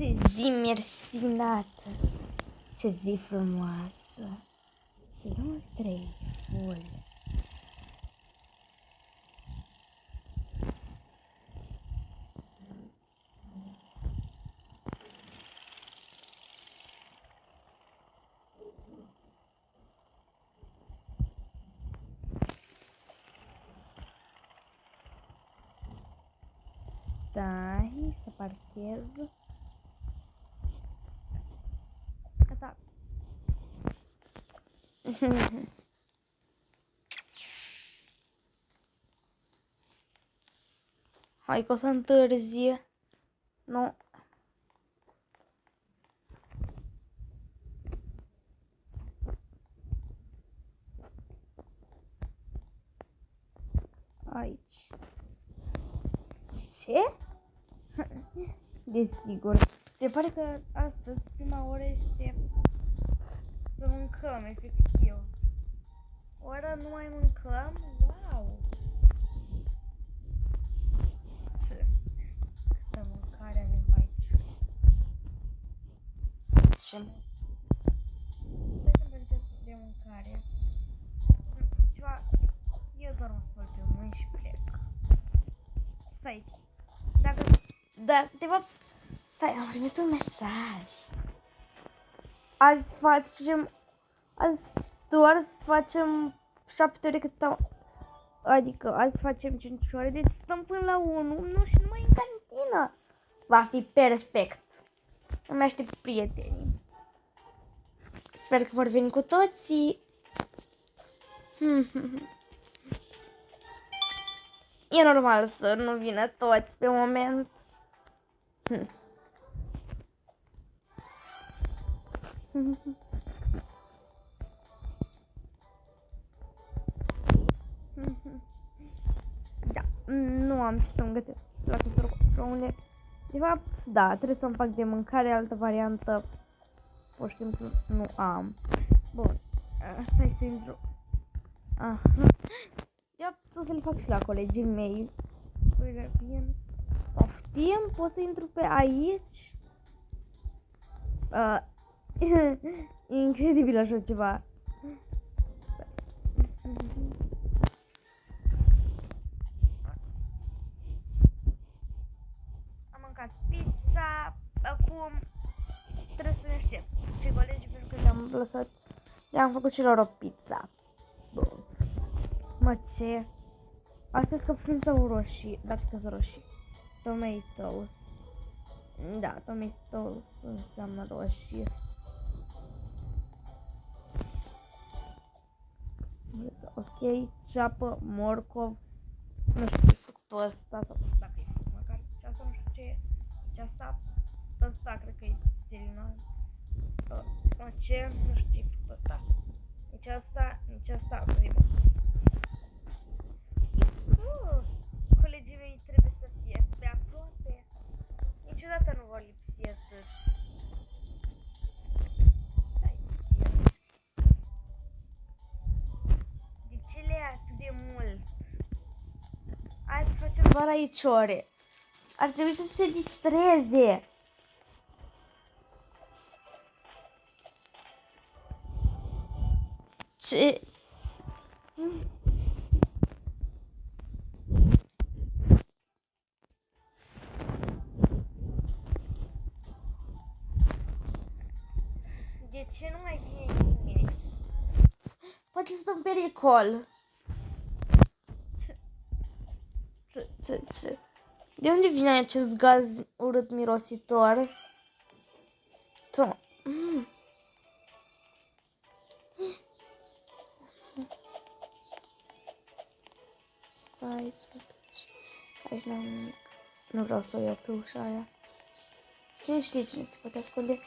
Ce zi mersinată! Ce zi frumoasă! Sezonul 3, full! Stai să parchez. Gata. Hai că o să întârzie. Nu. Aici. Ce? Desigur. Se pare că astăzi prima oră este să mâncăm, efectiv. Ora nu mai mâncăm? Wow! Ce? Câtă mâncare avem pe aici. Ce? Stai să vedem de mâncare. Ceva... Eu doar mă spăl pe mâini și plec. Stai. Dacă... Da, de fapt... Stai, am primit un mesaj. Azi facem... Azi doar facem 7 ore cât am... Adică azi facem 5 ore, deci stăm până la 1, nu și numai în cantină. Va fi perfect. Îmi aștept prietenii. Sper că vor veni cu toții. E normal să nu vină toți pe moment. Da, nu am ce să-mi gătesc la căsătorile. De fapt, da, trebuie să-mi fac de mâncare, altă variantă pur și simplu nu am. Bun, stai să intru. De fapt, o să le fac și la colegii mei. Bine. Poftim, pot să intru pe aici? E incredibil așa ceva. Am mâncat pizza, acum trebuie să ne aștept ce colegi, pentru că le-am făcut și lor o pizza. Bun. Mă, ce? Astea sunt sau roșii, da, că sunt roșii. Tomatoes. Da, tomatoes înseamnă roșii. Ok, ceapă, morcov. Nu știu ce fructul ăsta, sau dacă e fruct măcar. Și asta nu știu ce e. Și asta, cred că e selină. Ce? Nu știu ce e fructul ăsta. Nici asta, primul. Colegii mei trebuie să fie pe aproape. Niciodată nu vor lipsi atât. De ce le ia atât de mult? Azi facem doar aici ore. Ar trebui să se distreze. Ce? De ce nu mai vine nimeni? Poate sunt un pericol. Ce? De unde vine acest gaz urât mirositor? Stai să pleci. Aici n-am nimic. Nu vreau să o iau pe ușa aia. Cine știe cine se poate ascunde?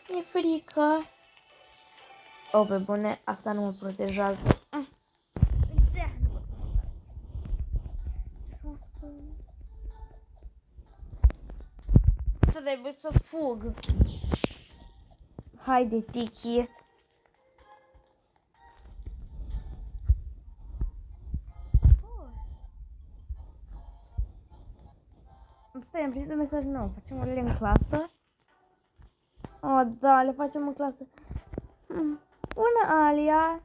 Mi-e frică. O, pe bune, asta nu mă protejează. Trebuie să fug. Haide, Tiki. Stai, am primit un mesaj nou. Facem orele în clasă? Oh, da, le facem în clasă. Bună, Alia!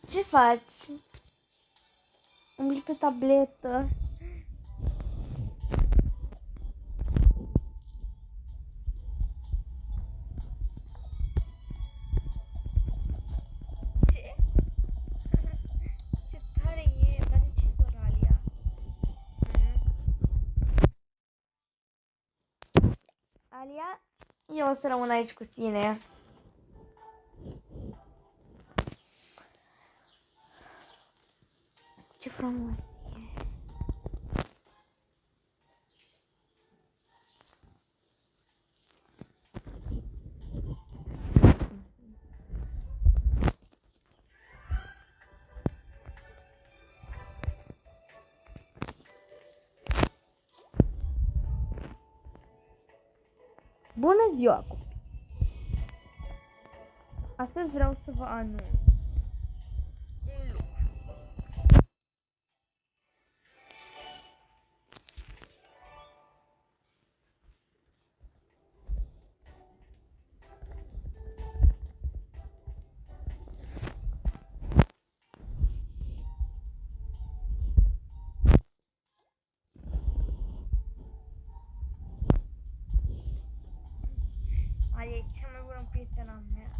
Ce faci? Umbli pe tabletă. Ce? Ce tare e, dar de ce doar Alia? Alia, eu o să rămân aici cu tine. Ce frumos e. Bună ziua, copii! Astăzi vreau să vă anunț un lucru. Alia e cea mai bună prietena mea.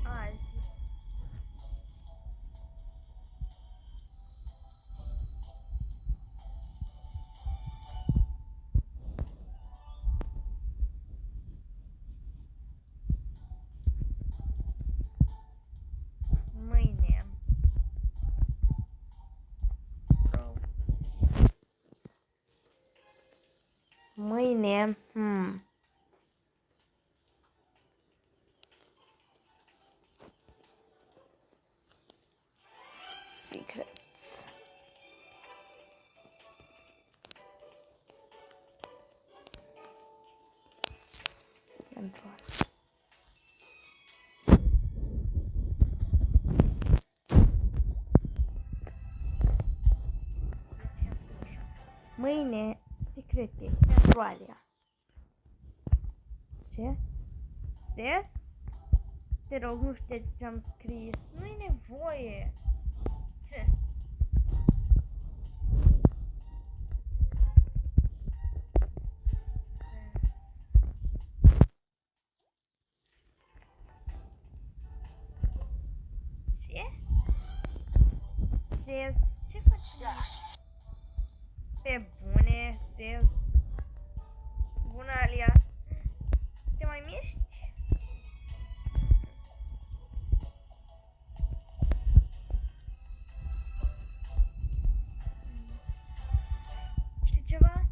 Azi. Mâine. Mâine. Secrets. Pentru asta. Mâine, secrete pentru Alia. Ce? Ses? Te rog, nu știu ce am scris. Nu e nevoie. Ce? Ce? Ses? Ce faci? Pe bune, Ses? Bună, Alia. Te mai miști? Știi ceva?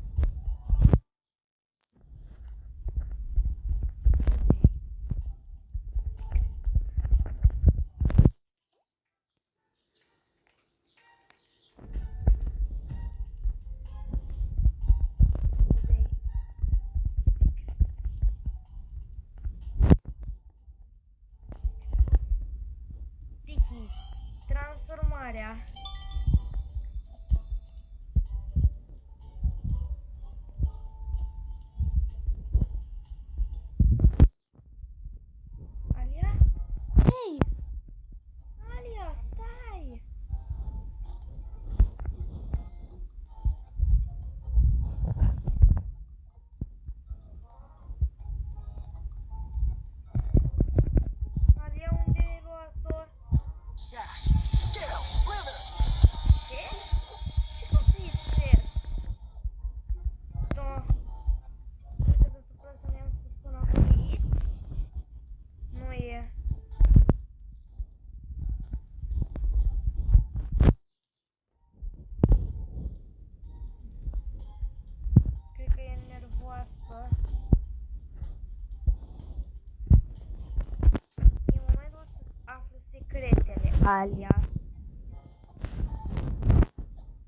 Alia.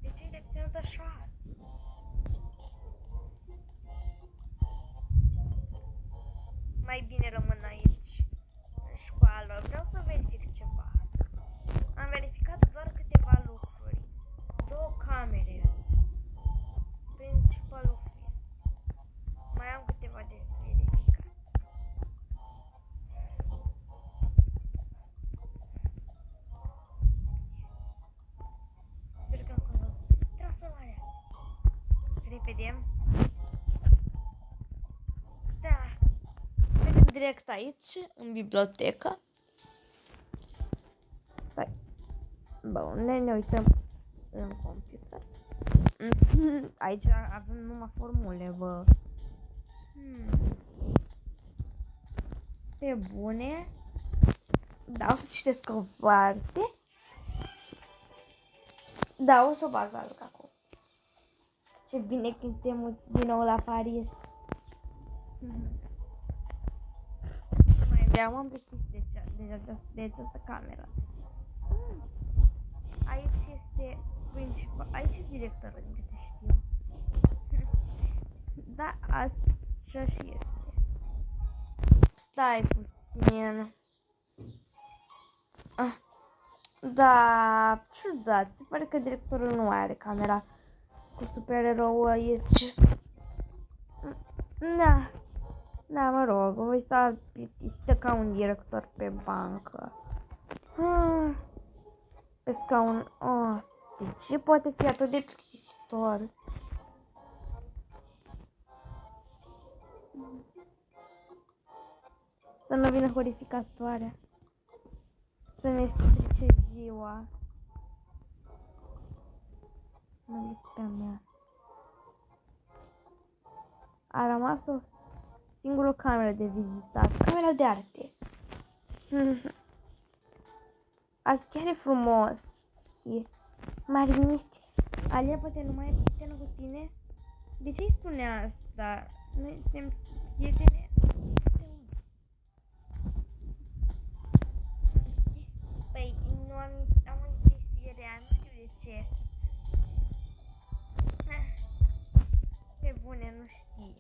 De ce ai ținut așa? Mai bine rămân aici, în școală. Vreau să verific ceva. Am verificat doar câteva lucruri. 2 camere. Principal office. Mai am câteva de verificat. Sper că acolo. Transformarea. Repede. Da. Mergem direct aici, în bibliotecă. Stai. Bun, ne uităm în computer. Aici avem numai formule, bă. Pe bune. Da, o să citesc o parte. Da, o să o bag acum. Ce bine când suntem din nou la Paris. Mai vreau, am plictisit deja de această cameră. Aici este principal, aici e directorul, din câte știu. Da, așa și este. Stai puțin. Da, ciudat, se pare că directorul nu are camera cu supererou aici. Da, mă rog, voi sta plictisită ca un director pe bancă. Pe scaun. De ce poate fi atât de plictisitor? Să nu vină horrificatoarea. Să ne strice ziua. Nu lista mea. A rămas o singură cameră de vizitat. Camera de arte. Azi chiar e frumos. Marinit. Alia, poate nu mai e prietenă cu tine? De ce îi spune asta? Noi suntem prietene. Păi, nu am întâlnirea, nu știu de ce. Pe bune, nu știi.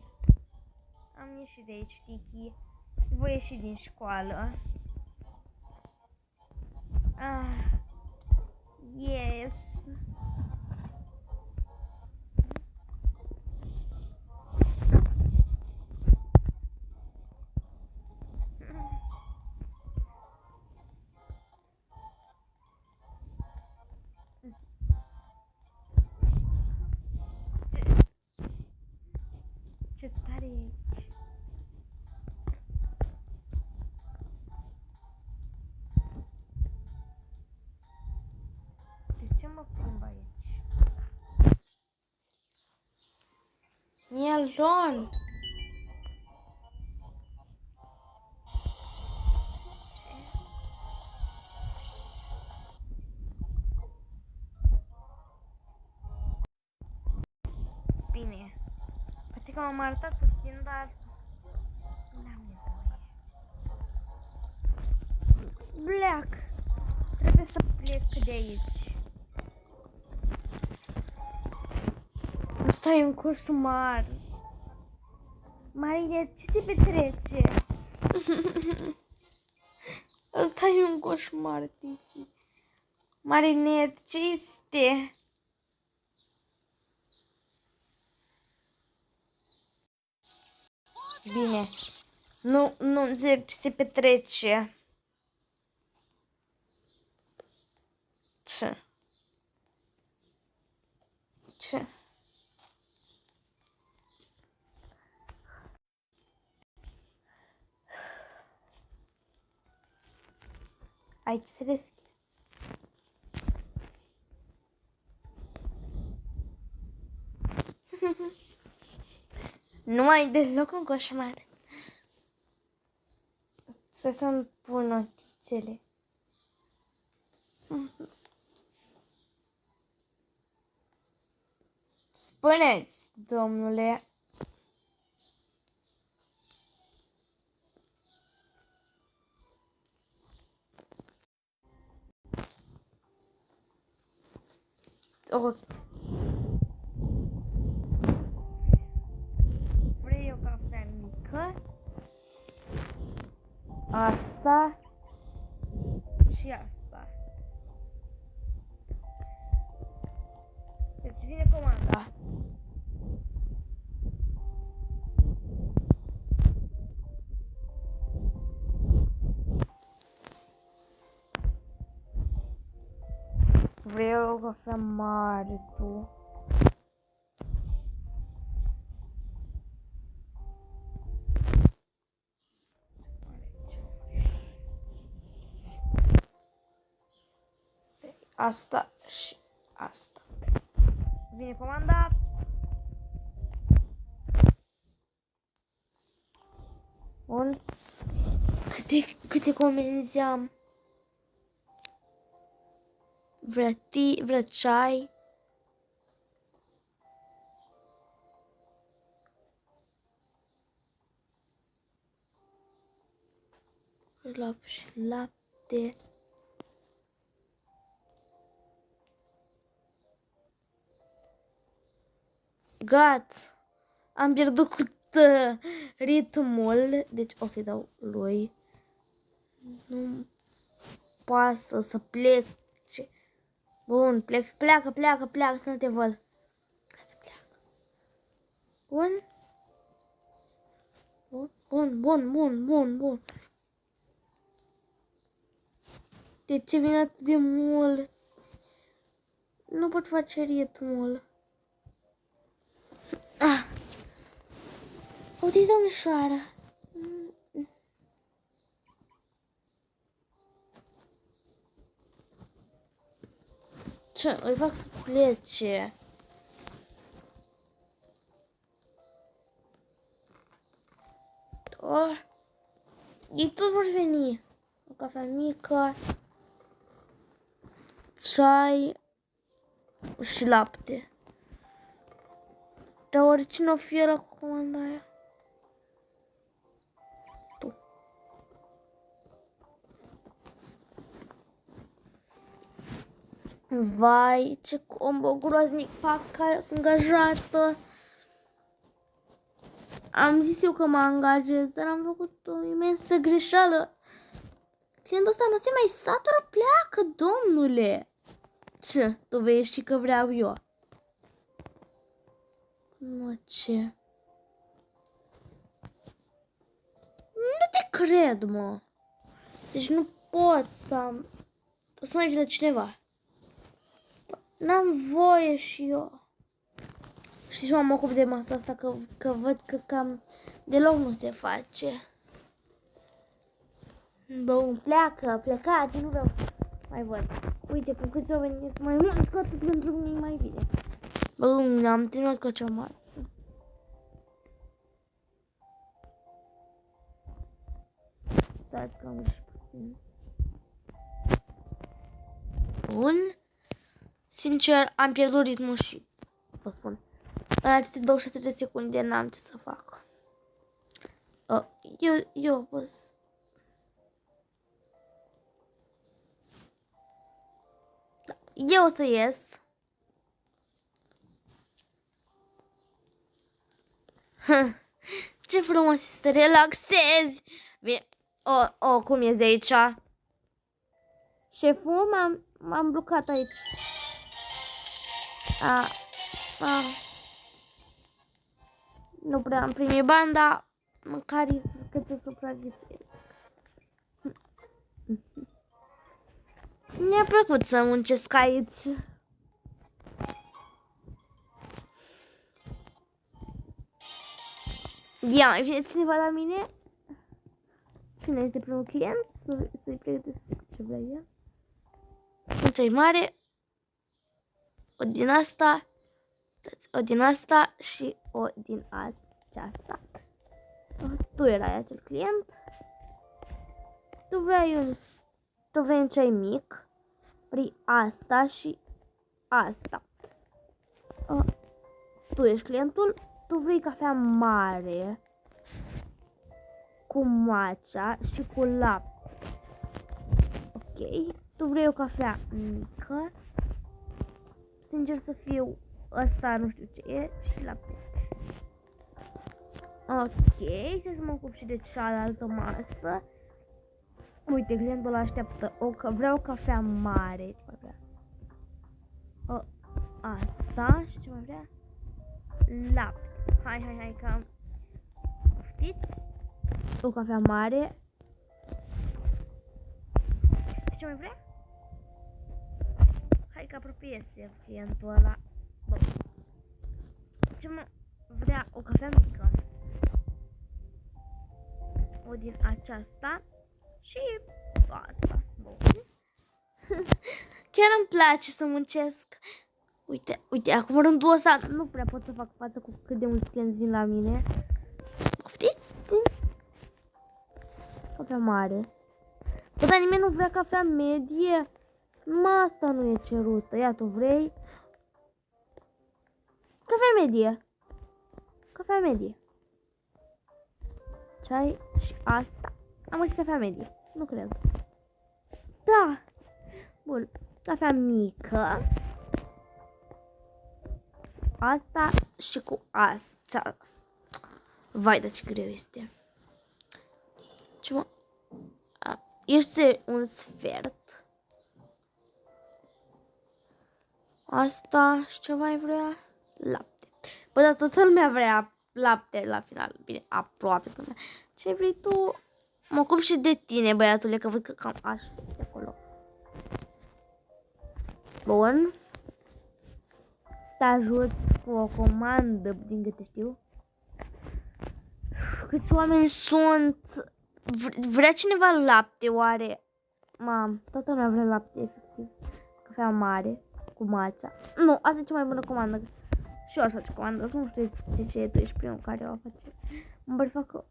Am ieșit de aici, Tiki. Voi ieși din școală. Yes. Ce tare e aici. De ce mă plimb aici? Mielon! Bine. Poate că m-am arătat puțin, dar n-am nevoie. Plec. Trebuie să plec de aici. Asta e un coșmar. Marie, ce se petrece? Asta e un coșmar, Tiki. Marinet, ce este? Bine. Nu înțeleg ce se petrece. Ce? Aici se deschide. Nu mai deloc un coșmar. Să-mi pun notițele. Spuneți, domnule. O... Vrei o cafea mică? Asta și asta. Îți vine comanda. Vrei o cafea mare tu? Asta și asta. Vine comanda. Bun. Câte comenzi am? Vrea ceai? Lapte. Gata. Am pierdut ritmul. Deci o să-i dau lui. Nu pasă să plece. Bun, pleacă, să nu te văd. Să pleacă. Bun. De ce vine atât de mult? Nu pot face ritmul. Uite-i domnișoară. Ce? Îl fac să plece. Ei tot vor veni. O cafea mică, ceai și lapte. Dar oricine o fie la comanda aia? Tu. Vai, ce combo groaznic fac ca angajată. Am zis eu că mă angajez, dar am făcut o imensă greșeală. Clientul ăsta nu se mai satură, pleacă, domnule. Ce? Tu vezi și că vreau eu. Mă, ce? Nu te cred, mă. Deci nu pot să am... O să mai vină cineva. N-am voie și eu. Știi ce mă ocup de masa asta, că văd că cam deloc nu se face. Bun, plecați, nu vreau mai văd. Uite, cu câți oameni sunt mai mulți, cu atât pentru mine e mai bine. Bun, am terminat cu acea masă. Stați că am și puțin. Bun. Sincer, am pierdut ritmul și vă spun. În aceste 26 de secunde n-am ce să fac. Eu pot... Eu o să ies. Ce frumos să te relaxezi. Cum e de aici? Șeful, m-am blocat aici. Nu prea am primit bani, dar măcar cât să supraviețuiesc. Mi-a plăcut să muncesc aici. Ia, mai vine cineva la mine? Cine este primul client? Să-i pregătesc ce vrea el. Cea mare. O din asta. O din asta și o din aceasta. Tu erai acel client. Tu vrei un ceai mic. Vrei asta și asta. Tu ești clientul. Tu vrei cafea mare. Cu matcha și cu lapte. Ok. Tu vrei o cafea mică sincer să fiu, ăsta nu știu ce e și lapte. Ok, să mă ocup și de cealaltă masă. Uite, clientul așteaptă, vreau o cafea mare, ce mai vrea? Asta și ce mai vrea? Lapte. Hai, că poftiți? O cafea mare. Și ce mai vrea? Hai că apropie-se clientul ăla. Bun. Ce mă vrea? O cafea mică. O din aceasta. Și asta. Bun. Chiar îmi place să muncesc. Uite, acum rândul ăsta nu prea pot să fac față cu cât de mulți clienți vin la mine. Poftiți? Cafea mare. Bă, dar nimeni nu vrea cafea medie. Numai asta nu e cerută. Ia, tu vrei? Cafea medie. Cafea medie. Ceai și asta. Am găsit cafea medie. Nu cred. Da. Bun. Cafea mică. Asta și cu asta. Vai, dar ce greu este. Ce mă... Este un sfert. Asta și ce mai vrea? Lapte. Bă, dar toată lumea vrea lapte la final. Bine, aproape toată lumea. Ce vrei tu? Mă ocup și de tine, băiatule, că văd că cam așa de acolo. Bun. Te ajut cu o comandă, din câte știu. Câți oameni sunt? Vrea cineva lapte, oare? Mam, toată lumea vrea lapte, efectiv. Cafea mare, cu matcha. Nu, asta e cea mai bună comandă. Și eu așa ce comandă, nu știu de ce tu ești primul care o face. Mă băi fac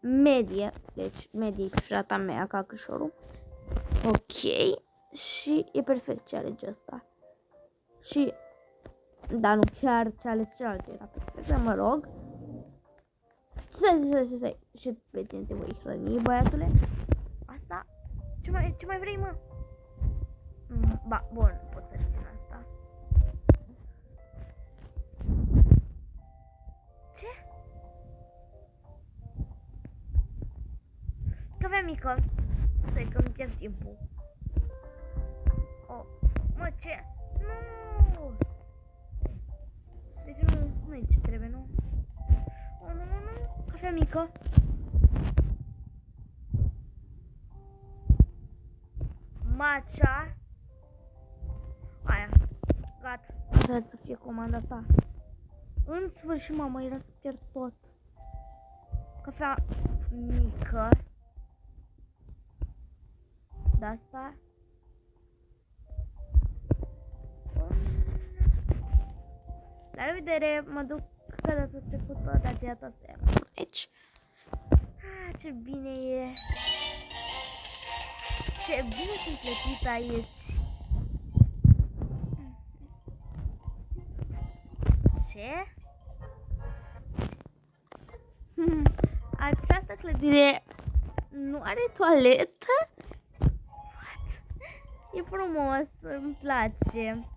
medie, deci medie e șurata mea, ca câșorul. Ok, și e perfect ce alege asta. Și, da, nu chiar ce ales celălalt era perfect, mă rog. Stai. Și pe tine te voi hrăni, băiatule. Asta? Ce mai vrei, mă? Ba, bun, pot să țin asta. Ce? Cafea mică. Stai că îmi pierd timpul. Oh, mă, ce? Nu! Deci nu e ce trebuie, nu? Oh, nu. Cafea mică. Matcha. Aia. Gata. Asta să fie comanda ta. În sfârșit, mama, era să pierd tot. Cafea mică. De asta. La revedere, mă duc că data trecută, dar de data asta aici. Ce bine e. Ce bine sunt plătită aici. Ce? Această clădire nu are toaletă? What? E frumos, îmi place.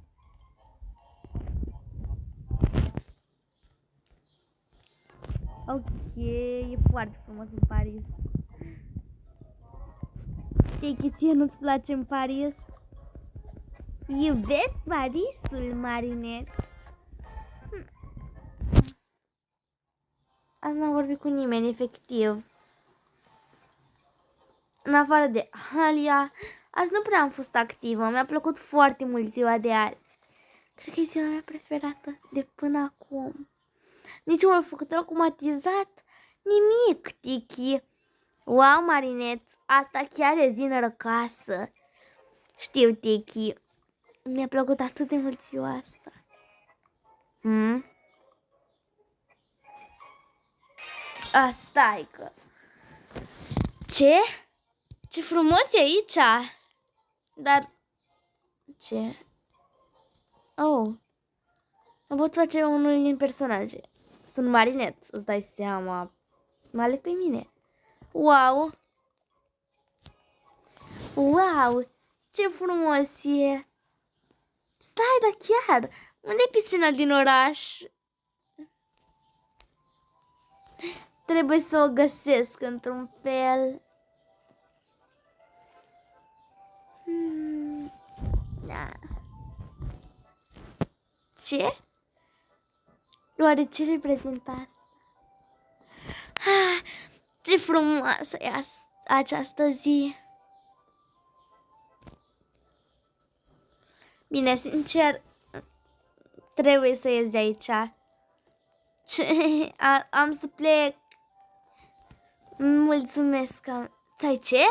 Ok, e foarte frumos în Paris. Știi, ție nu-ți place în Paris? Iubesc Parisul, Marinet. Azi n-am vorbit cu nimeni, efectiv. În afară de Alia, azi nu prea am fost activă. Mi-a plăcut foarte mult ziua de azi. Cred că e ziua mea preferată de până acum. Nici un făcător cu matizat. Nimic, Tiki. Wow, Marinet, asta chiar e zi nărăcasă. Știu, Tiki. Mi-a plăcut atât de mult ziua asta. Stai că... Ce? Ce frumos e aici! Dar... Ce? Oh. Mă pot face unul din personaje. Sunt Marinet, îți dai seama. Mă aleg pe mine. Wow! Wow! Ce frumos e! Stai, dar chiar, unde e piscina din oraș? Trebuie să o găsesc într-un fel. Da. Ce? Oare ce reprezintă asta? Ah, ce frumoasă e această zi! Bine, sincer, trebuie să ies de aici. Am să plec. Mulțumesc. Stai, ce?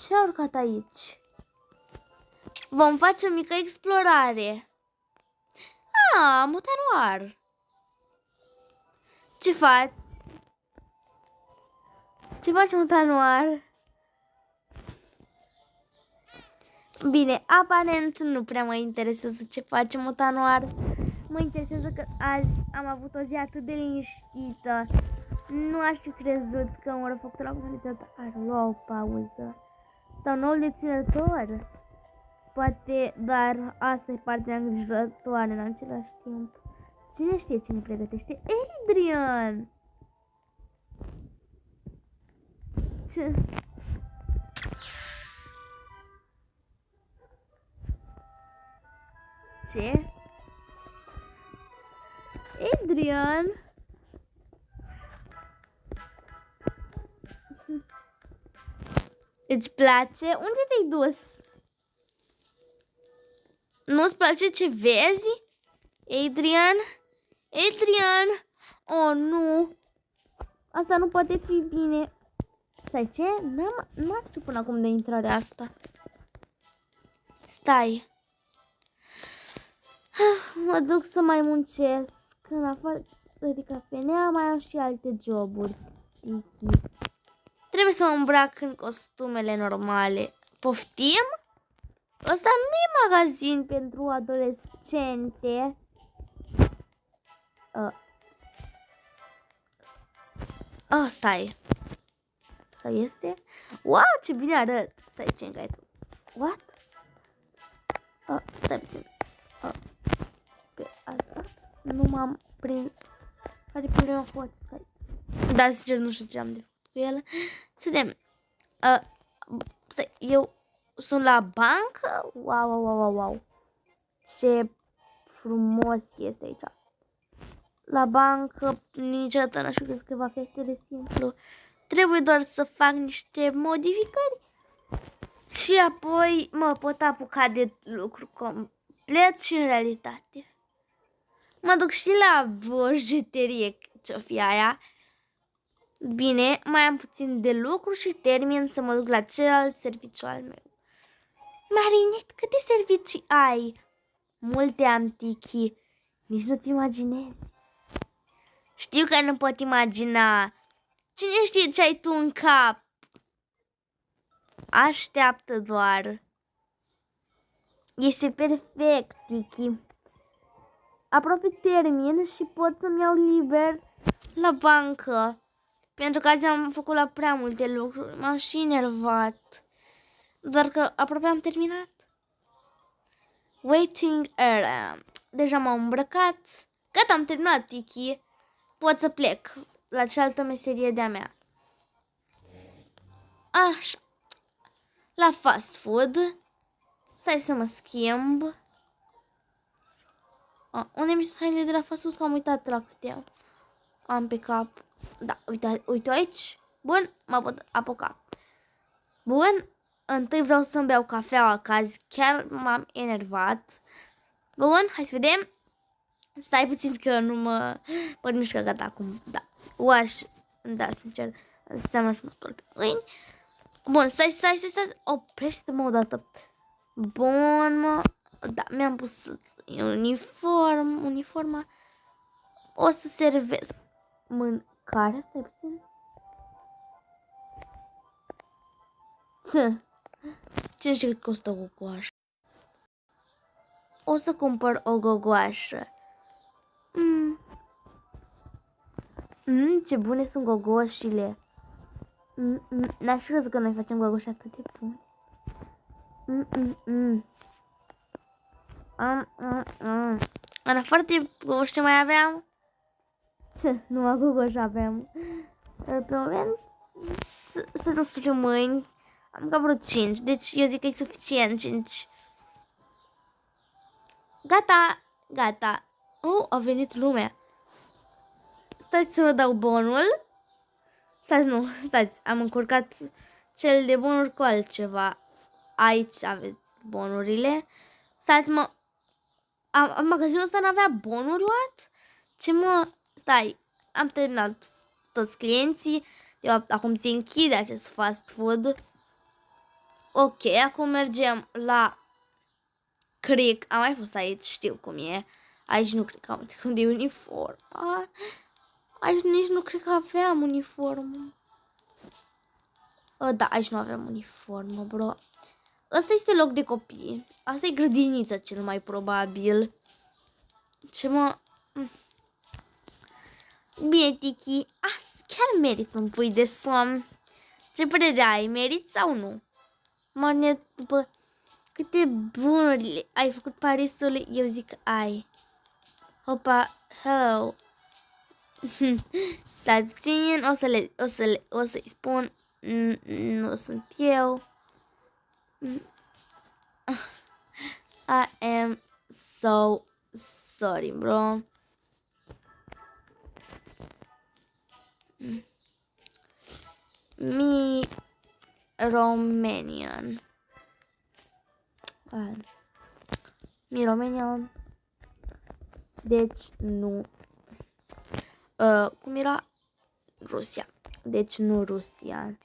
Ce a urcat aici? Vom face o mică explorare. Mutanoar. Ce faci? Ce faci, Mutanoar? Bine, aparent nu prea mă interesează ce face Mutanoar. Mă interesează că azi am avut o zi atât de liniștită. Nu aș fi crezut că un răufăcător la comunitate ar lua o pauză. Sau noul deținător. Poate, dar asta e partea îngrijorătoare în același timp. Cine știe cine pregătește? Adrian! Ce? Ce? Adrian? Îți place? Unde te-ai dus? Nu-ți place ce vezi? Adrian? Adrian? Oh, nu! Asta nu poate fi bine. Stai, ce? N-am știut până acum de intrarea asta. Stai. Mă duc să mai muncesc. În afară de cafenea mai am și alte joburi. Trebuie să mă îmbrac în costumele normale. Poftim? Ăsta nu e magazin pentru adolescente. Stai. Asta este? Wow, ce bine arăt. Stai, ce îngai tu? What? Stai puțin. Pe asta nu m-am prins. Care problema cu asta? Da, sincer, nu știu ce am de făcut cu el. Să vedem. Stai, eu sunt la bancă? Wow. Ce frumos este aici. La bancă niciodată n-aș fi crezut că va fi atât de simplu. Trebuie doar să fac niște modificări și apoi mă pot apuca de lucru complet și în realitate. Mă duc și la bijuterie, ce-o fi aia. Bine, mai am puțin de lucru și termin să mă duc la celălalt serviciu al meu. Marinet, câte servicii ai? Multe am, Tiki. Nici nu-ți imaginezi. Știu că nu pot imagina. Cine știe ce ai tu în cap? Așteaptă doar. Este perfect, Tiki. Aproape termin și pot să-mi iau liber la bancă. Pentru că azi am făcut la prea multe lucruri. M-am și enervat. Doar că aproape am terminat. Waiting area. Deja m-am îmbrăcat. Gata, am terminat, Tiki. Pot să plec la cealaltă meserie de-a mea. Așa. La fast food. Stai să mă schimb. Unde mi sunt hainele de la fast food? Că am uitat la câte am pe cap. Da, uite aici. Bun, mă pot apuca. Bun, întâi vreau să-mi beau cafeaua, că azi chiar m-am enervat. Bun, hai să vedem. Stai puțin că nu mă pot mișca, gata acum. Da, da, sincer, înseamnă să mă spăl pe mâini. Bun, stai, oprește-mă odată. Bun, mă, da, mi-am pus uniforma. O să servesc mâncare, stai puțin. Cine știe cât costă o gogoașă? O să cumpăr o gogoașă. Ce bune sunt gogoșile. N-aș fi crezut că noi facem gogoși atât de bune. În afară de gogoși ce mai aveam? Ce? Numai gogoși aveam. Pe moment, sper să studiem mâini. Am cam vreo 5, deci eu zic că e suficient 5. Gata, gata. A venit lumea. Stați să vă dau bonul. Stați, nu, stați, am încurcat cel de bonuri cu altceva. Aici aveți bonurile. Stați, mă. Magazinul ăsta n-avea bonuri, what? Ce mă? Stai, am terminat toți clienții. De fapt, acum se închide acest fast food. Ok, acum mergem la Creek. Am mai fost aici, știu cum e. Aici nu cred că am sunt de uniform. Aici nici nu cred că aveam uniformă. Da, aici nu aveam uniformă, bro. Ăsta este loc de copii. Asta e grădinița cel mai probabil. Ce mă... Bine, Tiki. Chiar merit un pui de somn. Ce părere ai? Merit sau nu? Mă, după câte bunuri ai făcut Parisul, eu zic ai. Hopa, hello. Stați puțin, o să-i spun. Nu sunt eu. I am so sorry, bro. Me Romanian. Me Romanian. Deci nu. Cum era? Rusia. Deci nu Rusia.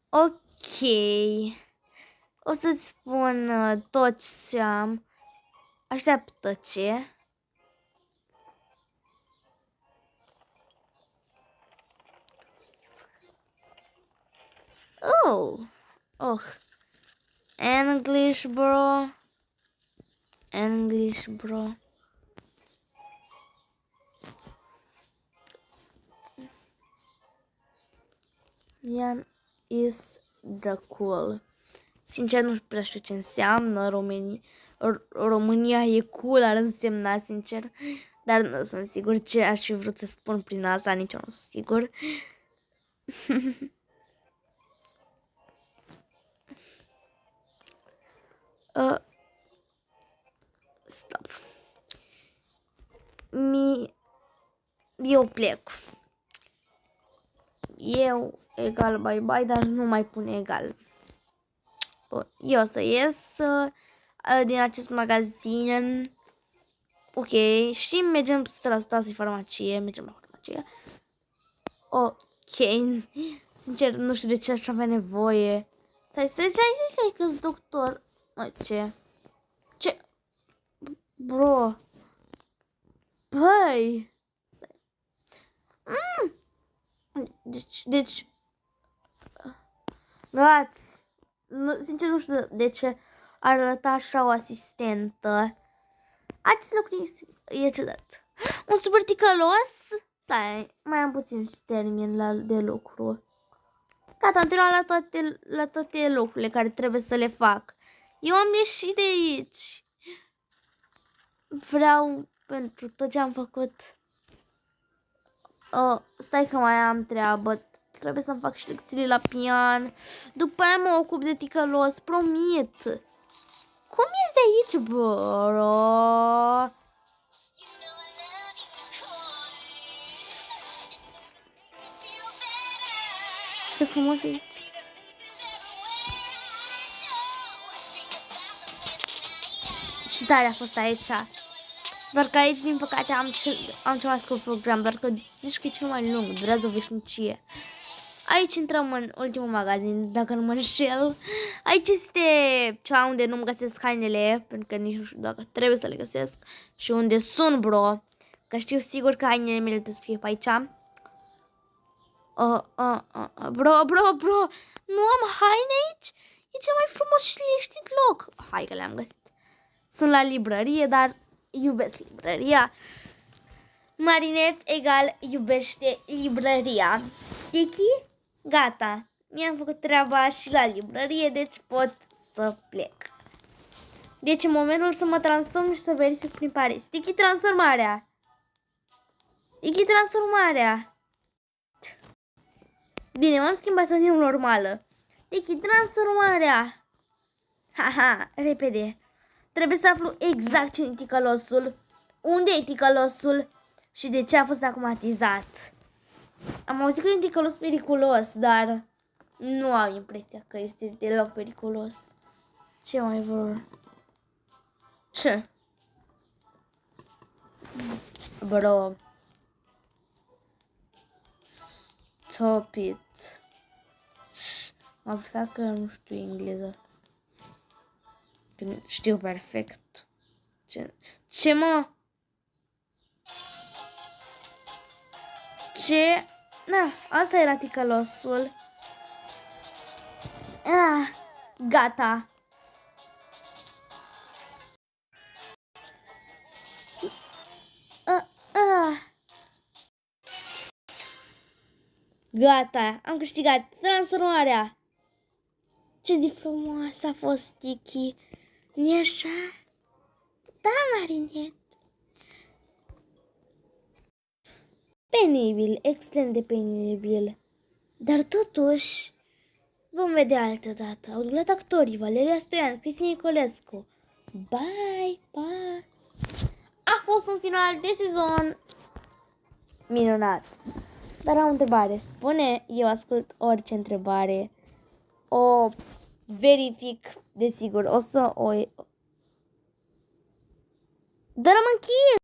Ok. O să-ți spun tot ce am. Așteaptă ce? Oh. English, bro. English, bro. Ian is the cool. Sincer, nu prea știu ce înseamnă România e cool, ar însemna, sincer. Dar nu sunt sigur ce aș fi vrut să spun prin asta, nici eu nu sunt sigur. Stop. Eu plec. Eu egal bye-bye, dar nu mai pun egal. Bun, eu o să ies din acest magazin. Ok, și mergem la stație farmacie. Mergem la farmacie. Ok. Sincer, nu știu de ce aș avea nevoie. Stai, că-s doctor. Ce? Ce? Bro. Băi. Deci. Gați. Sincer, nu știu de ce ar arăta așa o asistentă. Acest lucru e ciudat. Un super ticălos? Stai, mai am puțin și termin de lucru. Gata, am terminat la toate lucrurile care trebuie să le fac. Eu am ieșit de aici. Vreau pentru tot ce am făcut. Stai că mai am treabă. Trebuie să-mi fac și lecțiile la pian. După aia mă ocup de ticălos, promit. Cum ești de aici, bro? Ce frumos e aici. Ce tare a fost aici. Doar că aici, din păcate, am cel mai scurt program. Doar că zici că e cel mai lung. Durează o veșnicie. Aici intrăm în ultimul magazin, dacă nu mă înșel. Aici este cea unde nu-mi găsesc hainele, pentru că nici nu știu dacă trebuie să le găsesc. Și unde sunt, bro. Că știu sigur că hainele mele trebuie să fie pe aici. Bro. Nu am haine aici? E cel mai frumos și liniștit loc. Hai că le-am găsit. Sunt la librărie, dar iubesc librăria. Marinet egal iubește librăria. Tiki? Gata. Mi-am făcut treaba și la librărie, deci pot să plec. Deci în momentul să mă transform și să verific prin Paris. Sticky transformarea! Sticky transformarea! Bine, m-am schimbat în eu normală. Sticky transformarea! Haha, repede. Trebuie să aflu exact ce e ticălosul, unde e ticălosul și de ce a fost acumatizat. Am auzit că e un ticălos periculos, dar nu am impresia că este deloc periculos. Ce mai vor? Ce? Bro. Stop it. Mă fac că nu știu engleză. Știu perfect. Ce mă? Ce? Na, asta era ticălosul. Gata. Gata, am câștigat transformarea. Ce zi frumoasă a fost, Sticky. Nu-i așa? Da, Marinet. Penibil, extrem de penibil. Dar totuși, vom vedea altă dată. Au dublat actorii Valeria Stoian, Cristi Nicolescu. Bye, bye. A fost un final de sezon minunat. Dar am o întrebare. Spune, eu ascult orice întrebare. O verific, desigur. O să o... Dar am închis!